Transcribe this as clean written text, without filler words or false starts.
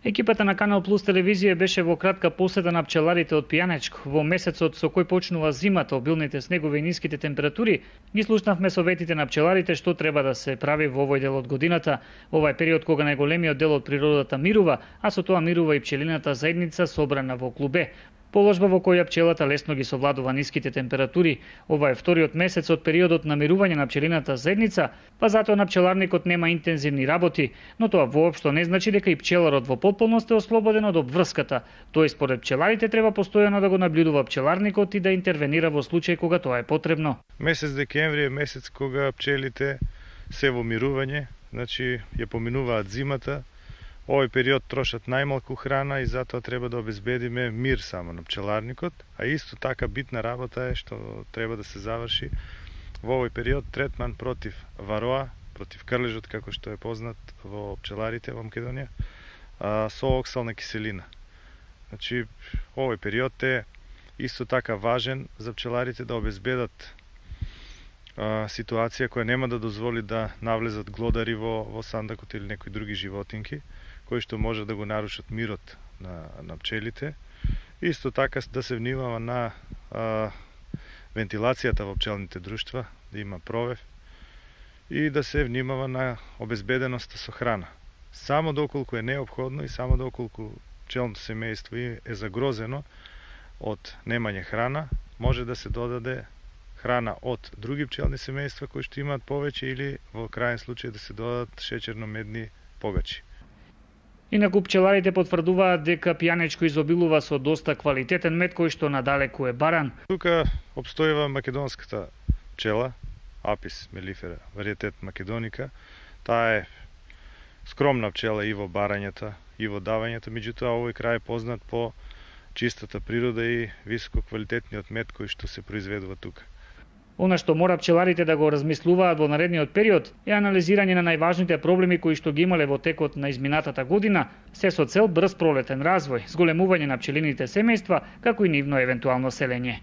Екипата на Канал Плюс телевизија беше во кратка посета на пчеларите од Пијанечко. Во месецот со кој почнува зимата, обилните снегови и ниските температури, ги слушнавме советите на пчеларите што треба да се прави во овој дел од годината. Ова е период кога најголемиот дел од природата мирува, а со тоа мирува и пчелината заедница собрана во клубе. Положба во која пчелата лесно ги совладува ниските температури. Ова е вториот месец од периодот на мирување на пчелината заедница, па затоа на пчеларникот нема интензивни работи, но тоа воопшто не значи дека и пчеларот во потполност е ослободен од обврската. Тој според пчеларите треба постојано да го наблюдува пчеларникот и да интервенира во случај кога тоа е потребно. Месец декември е месец кога пчелите се во мирување, значи ја поминуваат зимата. Овој период трошат најмалку храна и затоа треба да обезбедиме мир само на пчеларникот, а исто така битна работа е што треба да се заврши во овој период третман против вароа, против крлежот како што е познат во пчеларите во Македонија, со оксална киселина. Значи, овој период е исто така важен за пчеларите да обезбедат ситуација која нема да дозволи да навлезат глодари во сандакот или некои други животинки, кои што може да го нарушат мирот на пчелите. Исто така да се внимава на вентилацијата во пчелните друштва, да има провев и да се внимава на обезбеденоста со храна. Само доколку е неопходно и само доколку пчелното семејство е загрозено од немање храна, може да се додаде храна од други пчелни семејства кои што имаат повеќе или во крајен случај да се додадат шеќерно-медни погачи. Инаку пчеларите потврдуваат дека Пијанечко изобилува со доста квалитетен мед кој што надалеку е баран. Тука обстојува македонската пчела, Апис мелифера, вариетет македоника. Таа е скромна пчела и во барањата, и во давањето, меѓутоа овој крај е познат по чистата природа и високо квалитетниот мед кој што се произведува тука. Она што мора пчеларите да го размислуваат во наредниот период е анализирање на најважните проблеми кои што ги имале во текот на изминатата година, се со цел брз пролетен развој, зголемување на пчелините семејства, како и нивно евентуално селење.